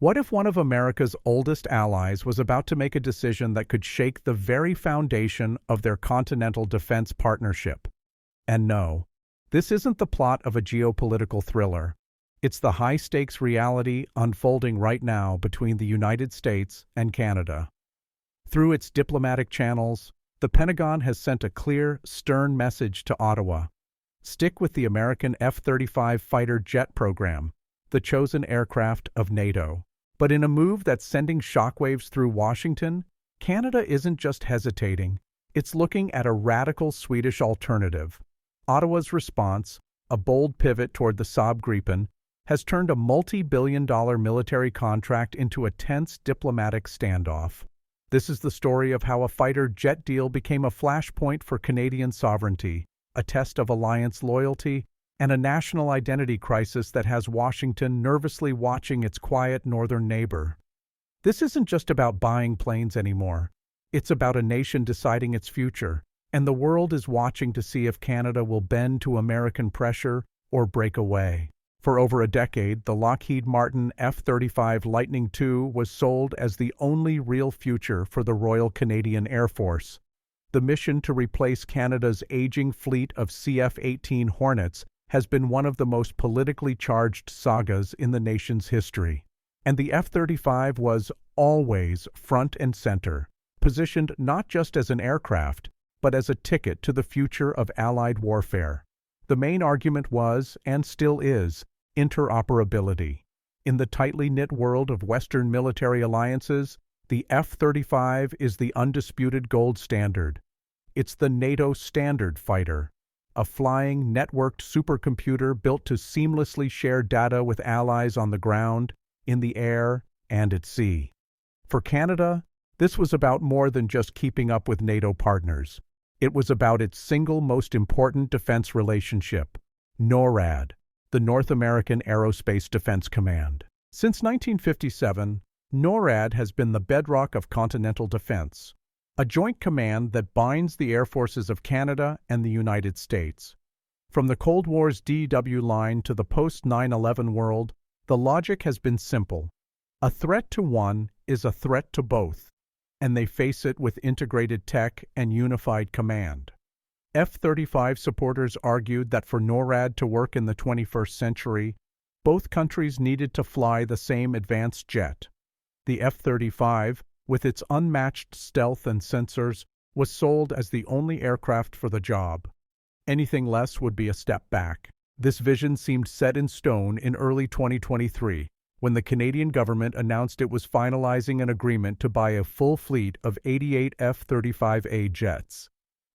What if one of America's oldest allies was about to make a decision that could shake the very foundation of their continental defense partnership? And no, this isn't the plot of a geopolitical thriller. It's the high-stakes reality unfolding right now between the United States and Canada. Through its diplomatic channels, the Pentagon has sent a clear, stern message to Ottawa. Stick with the American F-35 fighter jet program, the chosen aircraft of NATO. But in a move that's sending shockwaves through Washington, Canada isn't just hesitating, it's looking at a radical Swedish alternative. Ottawa's response, a bold pivot toward the Saab Gripen, has turned a multi-billion-dollar military contract into a tense diplomatic standoff. This is the story of how a fighter jet deal became a flashpoint for Canadian sovereignty, a test of alliance loyalty, and a national identity crisis that has Washington nervously watching its quiet northern neighbor. This isn't just about buying planes anymore. It's about a nation deciding its future, and the world is watching to see if Canada will bend to American pressure or break away. For over a decade, the Lockheed Martin F-35 Lightning II was sold as the only real future for the Royal Canadian Air Force. The mission to replace Canada's aging fleet of CF-18 Hornets has been one of the most politically charged sagas in the nation's history. And the F-35 was always front and center, positioned not just as an aircraft, but as a ticket to the future of Allied warfare. The main argument was, and still is, interoperability. In the tightly knit world of Western military alliances, the F-35 is the undisputed gold standard. It's the NATO-standard fighter, a flying, networked supercomputer built to seamlessly share data with allies on the ground, in the air, and at sea. For Canada, this was about more than just keeping up with NATO partners. It was about its single most important defense relationship, NORAD, the North American Aerospace Defense Command. Since 1957, NORAD has been the bedrock of continental defense, a joint command that binds the air forces of Canada and the United States. From the Cold War's DW line to the post-9/11 world, the logic has been simple. A threat to one is a threat to both, and they face it with integrated tech and unified command. F-35 supporters argued that for NORAD to work in the 21st century, both countries needed to fly the same advanced jet. The F-35, with its unmatched stealth and sensors, was sold as the only aircraft for the job. Anything less would be a step back. This vision seemed set in stone in early 2023, when the Canadian government announced it was finalizing an agreement to buy a full fleet of 88 F-35A jets.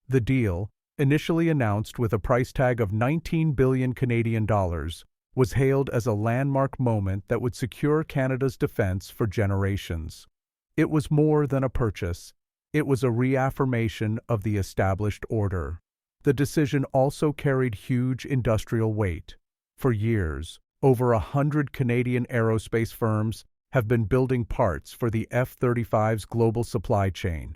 The deal, initially announced with a price tag of 19 billion Canadian dollars, was hailed as a landmark moment that would secure Canada's defense for generations. It was more than a purchase. It was a reaffirmation of the established order. The decision also carried huge industrial weight. For years, over 100 Canadian aerospace firms have been building parts for the F-35's global supply chain.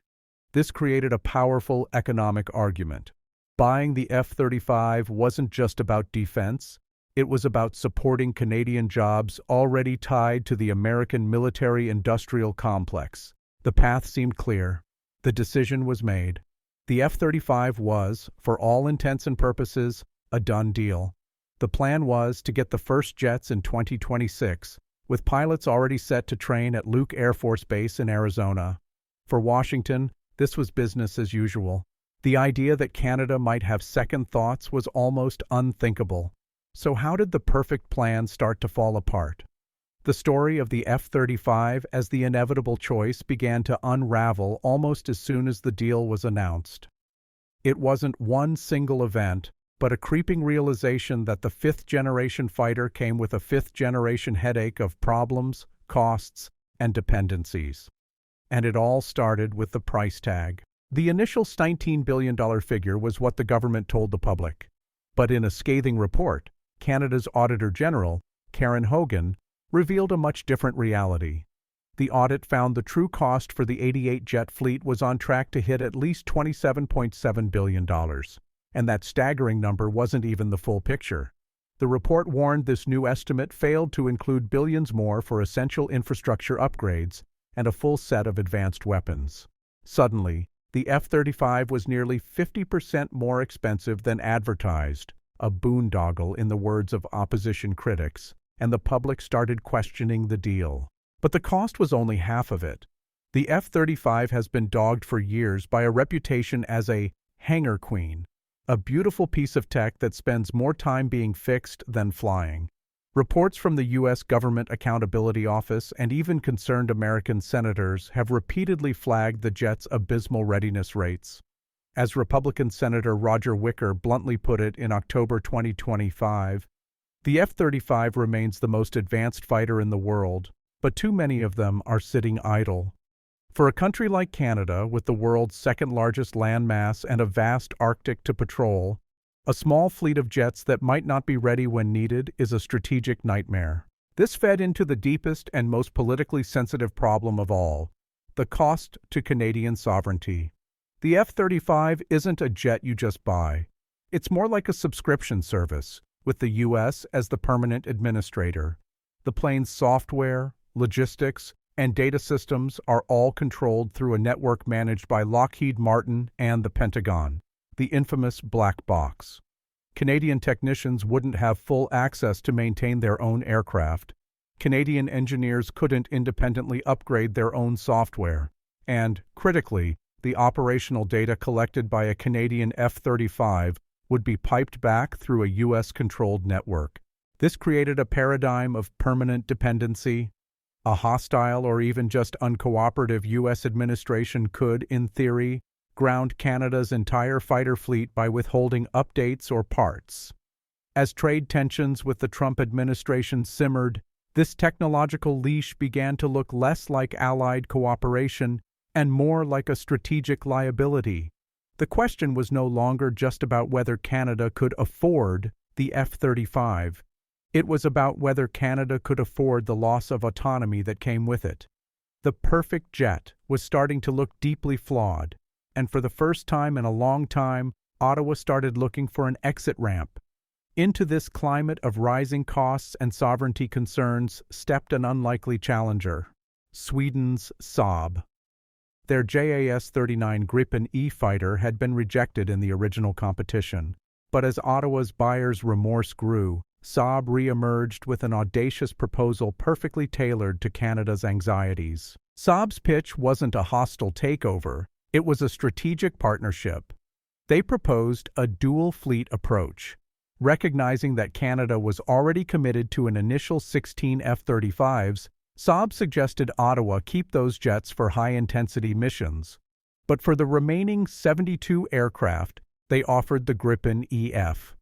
This created a powerful economic argument. Buying the F-35 wasn't just about defense. It was about supporting Canadian jobs already tied to the American military-industrial complex. The path seemed clear. The decision was made. The F-35 was, for all intents and purposes, a done deal. The plan was to get the first jets in 2026, with pilots already set to train at Luke Air Force Base in Arizona. For Washington, this was business as usual. The idea that Canada might have second thoughts was almost unthinkable. So how did the perfect plan start to fall apart? The story of the F-35 as the inevitable choice began to unravel almost as soon as the deal was announced. It wasn't one single event, but a creeping realization that the fifth-generation fighter came with a fifth-generation headache of problems, costs, and dependencies. And it all started with the price tag. The initial $19 billion figure was what the government told the public. But in a scathing report, Canada's Auditor General, Karen Hogan, revealed a much different reality. The audit found the true cost for the 88 jet fleet was on track to hit at least $27.7 billion. And that staggering number wasn't even the full picture. The report warned this new estimate failed to include billions more for essential infrastructure upgrades and a full set of advanced weapons. Suddenly, the F-35 was nearly 50% more expensive than advertised, a boondoggle in the words of opposition critics, and the public started questioning the deal. But the cost was only half of it. The F-35 has been dogged for years by a reputation as a hangar queen, a beautiful piece of tech that spends more time being fixed than flying. Reports from the U.S. Government Accountability Office and even concerned American senators have repeatedly flagged the jet's abysmal readiness rates. As Republican Senator Roger Wicker bluntly put it in October 2025, the F-35 remains the most advanced fighter in the world, but too many of them are sitting idle. For a country like Canada, with the world's second-largest landmass and a vast Arctic to patrol, a small fleet of jets that might not be ready when needed is a strategic nightmare. This fed into the deepest and most politically sensitive problem of all, the cost to Canadian sovereignty. The F-35 isn't a jet you just buy. It's more like a subscription service, with the U.S. as the permanent administrator. The plane's software, logistics, and data systems are all controlled through a network managed by Lockheed Martin and the Pentagon, the infamous black box. Canadian technicians wouldn't have full access to maintain their own aircraft. Canadian engineers couldn't independently upgrade their own software. And, critically, the operational data collected by a Canadian F-35 would be piped back through a U.S.-controlled network. This created a paradigm of permanent dependency. A hostile or even just uncooperative U.S. administration could, in theory, ground Canada's entire fighter fleet by withholding updates or parts. As trade tensions with the Trump administration simmered, this technological leash began to look less like allied cooperation and more like a strategic liability. The question was no longer just about whether Canada could afford the F-35. It was about whether Canada could afford the loss of autonomy that came with it. The perfect jet was starting to look deeply flawed, and for the first time in a long time, Ottawa started looking for an exit ramp. Into this climate of rising costs and sovereignty concerns stepped an unlikely challenger, Sweden's Saab. Their JAS-39 Gripen E fighter had been rejected in the original competition, but as Ottawa's buyer's remorse grew, Saab re-emerged with an audacious proposal perfectly tailored to Canada's anxieties. Saab's pitch wasn't a hostile takeover, it was a strategic partnership. They proposed a dual-fleet approach, recognizing that Canada was already committed to an initial 16 F-35s. Saab suggested Ottawa keep those jets for high-intensity missions, but for the remaining 72 aircraft, they offered the Gripen EF.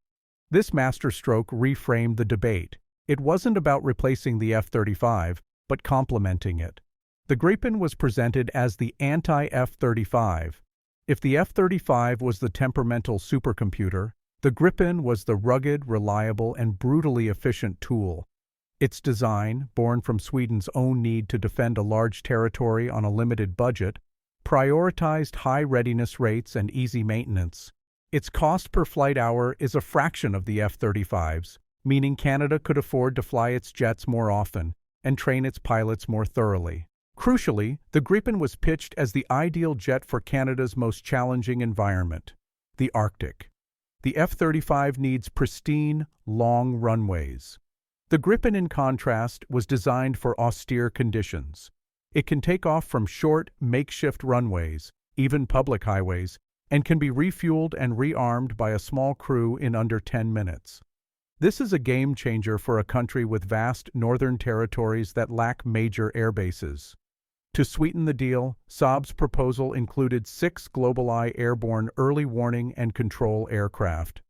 This masterstroke reframed the debate. It wasn't about replacing the F-35, but complementing it. The Gripen was presented as the anti-F-35. If the F-35 was the temperamental supercomputer, the Gripen was the rugged, reliable, and brutally efficient tool. Its design, born from Sweden's own need to defend a large territory on a limited budget, prioritized high readiness rates and easy maintenance. Its cost per flight hour is a fraction of the F-35's, meaning Canada could afford to fly its jets more often and train its pilots more thoroughly. Crucially, the Gripen was pitched as the ideal jet for Canada's most challenging environment, the Arctic. The F-35 needs pristine, long runways. The Gripen, in contrast, was designed for austere conditions. It can take off from short, makeshift runways, even public highways, and can be refueled and rearmed by a small crew in under 10 minutes. This is a game changer for a country with vast northern territories that lack major air bases. To sweeten the deal, Saab's proposal included 6 GlobalEye airborne early warning and control aircraft.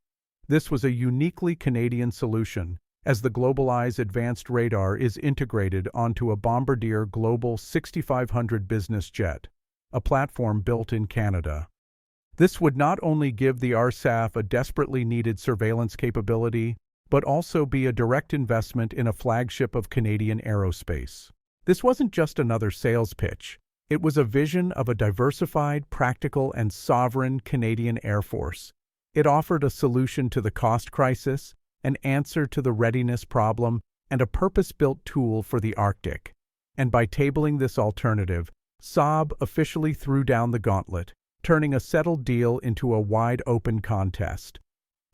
This was a uniquely Canadian solution, as the GlobalEye's advanced radar is integrated onto a Bombardier Global 6500 business jet, a platform built in Canada. This would not only give the RSAF a desperately needed surveillance capability, but also be a direct investment in a flagship of Canadian aerospace. This wasn't just another sales pitch. It was a vision of a diversified, practical, and sovereign Canadian Air Force. It offered a solution to the cost crisis an answer to the readiness problem, and a purpose-built tool for the Arctic. And by tabling this alternative, Saab officially threw down the gauntlet, turning a settled deal into a wide-open contest.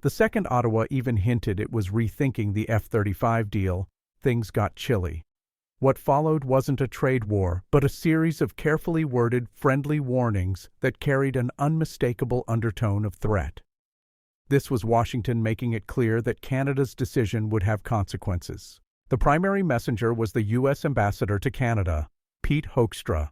The second Ottawa even hinted it was rethinking the F-35 deal. Things got chilly. What followed wasn't a trade war, but a series of carefully worded, friendly warnings that carried an unmistakable undertone of threat. This was Washington making it clear that Canada's decision would have consequences. The primary messenger was the U.S. ambassador to Canada, Pete Hoekstra.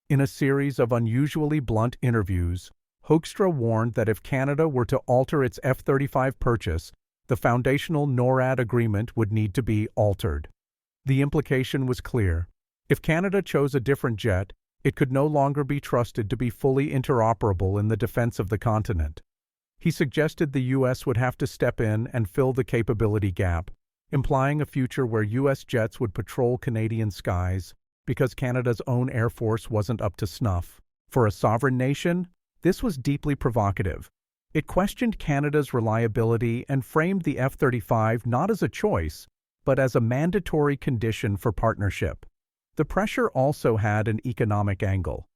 In a series of unusually blunt interviews, Hoekstra warned that if Canada were to alter its F-35 purchase, the foundational NORAD agreement would need to be altered. The implication was clear. If Canada chose a different jet, it could no longer be trusted to be fully interoperable in the defense of the continent. He suggested the U.S. would have to step in and fill the capability gap, implying a future where U.S. jets would patrol Canadian skies because Canada's own Air Force wasn't up to snuff. For a sovereign nation, this was deeply provocative. It questioned Canada's reliability and framed the F-35 not as a choice, but as a mandatory condition for partnership. The pressure also had an economic angle.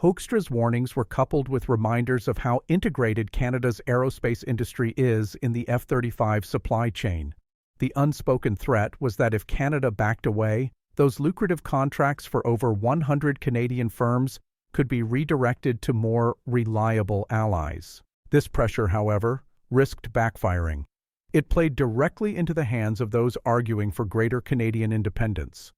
Hoekstra's warnings were coupled with reminders of how integrated Canada's aerospace industry is in the F-35 supply chain. The unspoken threat was that if Canada backed away, those lucrative contracts for over 100 Canadian firms could be redirected to more reliable allies. This pressure, however, risked backfiring. It played directly into the hands of those arguing for greater Canadian independence.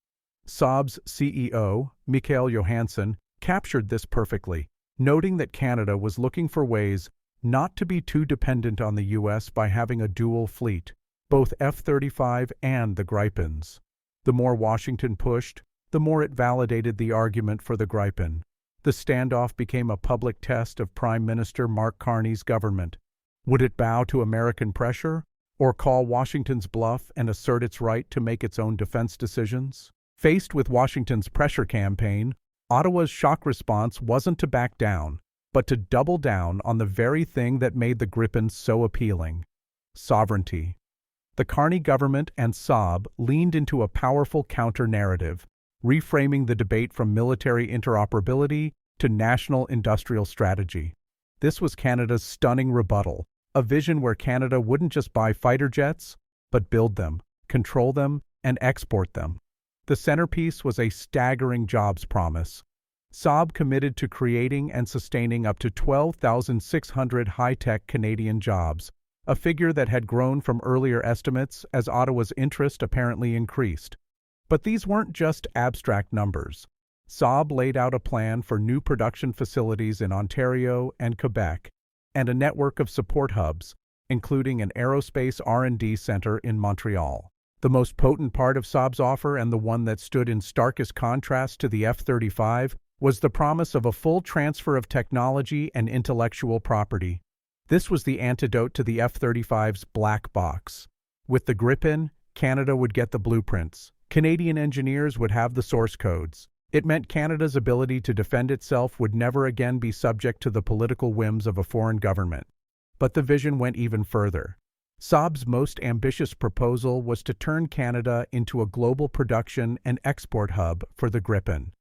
Saab's CEO, Mikael Johansson, captured this perfectly, noting that Canada was looking for ways not to be too dependent on the U.S. by having a dual fleet, both F-35 and the Gripens. The more Washington pushed, the more it validated the argument for the Gripen. The standoff became a public test of Prime Minister Mark Carney's government. Would it bow to American pressure, or call Washington's bluff and assert its right to make its own defense decisions? Faced with Washington's pressure campaign, Ottawa's shock response wasn't to back down, but to double down on the very thing that made the Gripen so appealing: sovereignty. The Carney government and Saab leaned into a powerful counter-narrative, reframing the debate from military interoperability to national industrial strategy. This was Canada's stunning rebuttal, a vision where Canada wouldn't just buy fighter jets, but build them, control them, and export them. The centerpiece was a staggering jobs promise. Saab committed to creating and sustaining up to 12,600 high-tech Canadian jobs, a figure that had grown from earlier estimates as Ottawa's interest apparently increased. But these weren't just abstract numbers. Saab laid out a plan for new production facilities in Ontario and Quebec, and a network of support hubs, including an aerospace R&D center in Montreal. The most potent part of Saab's offer, and the one that stood in starkest contrast to the F-35, was the promise of a full transfer of technology and intellectual property. This was the antidote to the F-35's black box. With the Gripen, Canada would get the blueprints. Canadian engineers would have the source codes. It meant Canada's ability to defend itself would never again be subject to the political whims of a foreign government. But the vision went even further. Saab's most ambitious proposal was to turn Canada into a global production and export hub for the Gripen.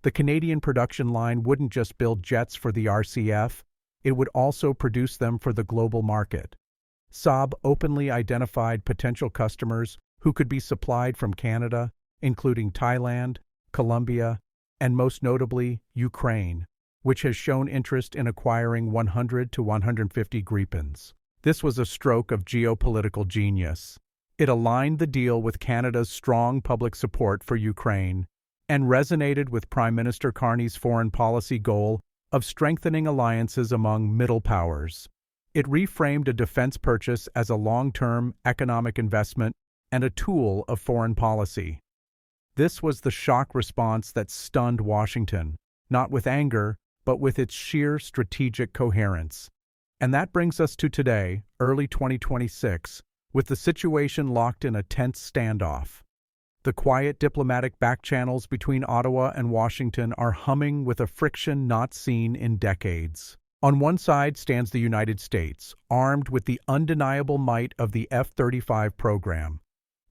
The Canadian production line wouldn't just build jets for the RCF, it would also produce them for the global market. Saab openly identified potential customers who could be supplied from Canada, including Thailand, Colombia, and most notably, Ukraine, which has shown interest in acquiring 100 to 150 Gripens. This was a stroke of geopolitical genius. It aligned the deal with Canada's strong public support for Ukraine and resonated with Prime Minister Carney's foreign policy goal of strengthening alliances among middle powers. It reframed a defense purchase as a long-term economic investment and a tool of foreign policy. This was the shock response that stunned Washington, not with anger, but with its sheer strategic coherence. And that brings us to today, early 2026, with the situation locked in a tense standoff. The quiet diplomatic backchannels between Ottawa and Washington are humming with a friction not seen in decades. On one side stands the United States, armed with the undeniable might of the F-35 program.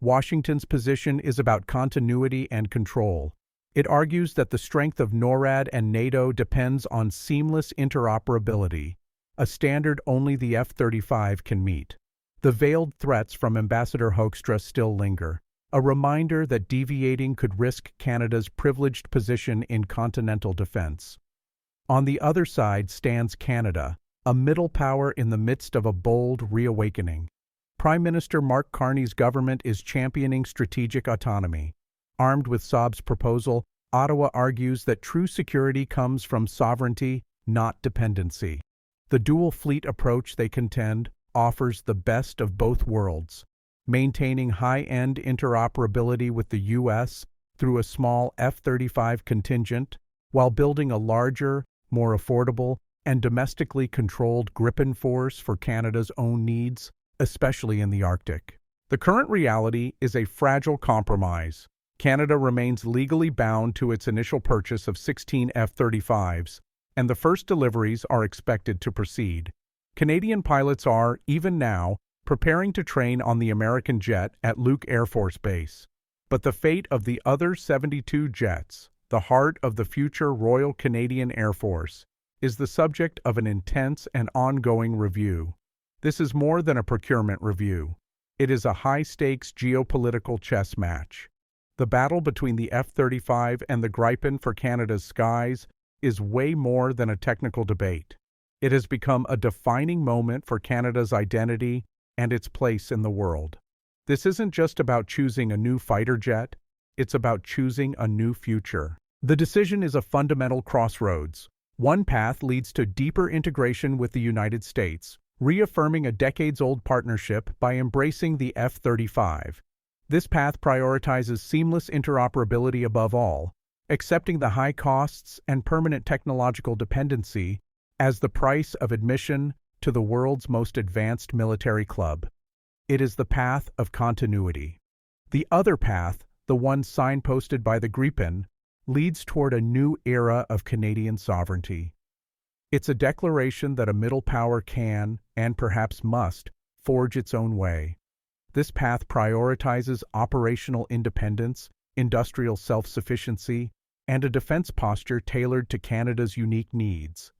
Washington's position is about continuity and control. It argues that the strength of NORAD and NATO depends on seamless interoperability, a standard only the F-35 can meet. The veiled threats from Ambassador Hoekstra still linger, a reminder that deviating could risk Canada's privileged position in continental defense. On the other side stands Canada, a middle power in the midst of a bold reawakening. Prime Minister Mark Carney's government is championing strategic autonomy. Armed with Saab's proposal, Ottawa argues that true security comes from sovereignty, not dependency. The dual fleet approach, they contend, offers the best of both worlds, maintaining high-end interoperability with the U.S. through a small F-35 contingent, while building a larger, more affordable, and domestically controlled Gripen force for Canada's own needs, especially in the Arctic. The current reality is a fragile compromise. Canada remains legally bound to its initial purchase of 16 F-35s, and the first deliveries are expected to proceed. Canadian pilots are, even now, preparing to train on the American jet at Luke Air Force Base. But the fate of the other 72 jets, the heart of the future Royal Canadian Air Force, is the subject of an intense and ongoing review. This is more than a procurement review. It is a high-stakes geopolitical chess match. The battle between the F-35 and the Gripen for Canada's skies is way more than a technical debate. It has become a defining moment for Canada's identity and its place in the world. This isn't just about choosing a new fighter jet, it's about choosing a new future. The decision is a fundamental crossroads. One path leads to deeper integration with the United States, reaffirming a decades-old partnership by embracing the F-35. This path prioritizes seamless interoperability above all, accepting the high costs and permanent technological dependency as the price of admission to the world's most advanced military club. It is the path of continuity. The other path, the one signposted by the Gripen, leads toward a new era of Canadian sovereignty. It's a declaration that a middle power can, and perhaps must, forge its own way. This path prioritizes operational independence, industrial self-sufficiency, and a defense posture tailored to Canada's unique needs.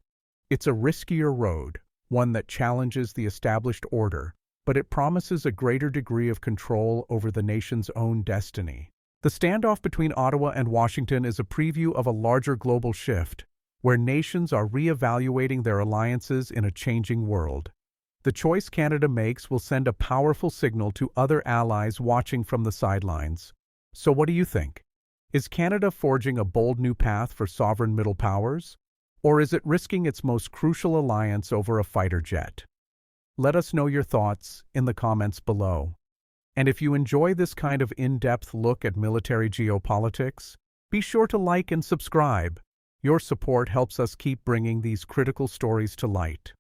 It's a riskier road, one that challenges the established order, but it promises a greater degree of control over the nation's own destiny. The standoff between Ottawa and Washington is a preview of a larger global shift, where nations are reevaluating their alliances in a changing world. The choice Canada makes will send a powerful signal to other allies watching from the sidelines. So what do you think? Is Canada forging a bold new path for sovereign middle powers? Or is it risking its most crucial alliance over a fighter jet? Let us know your thoughts in the comments below. And if you enjoy this kind of in-depth look at military geopolitics, be sure to like and subscribe. Your support helps us keep bringing these critical stories to light.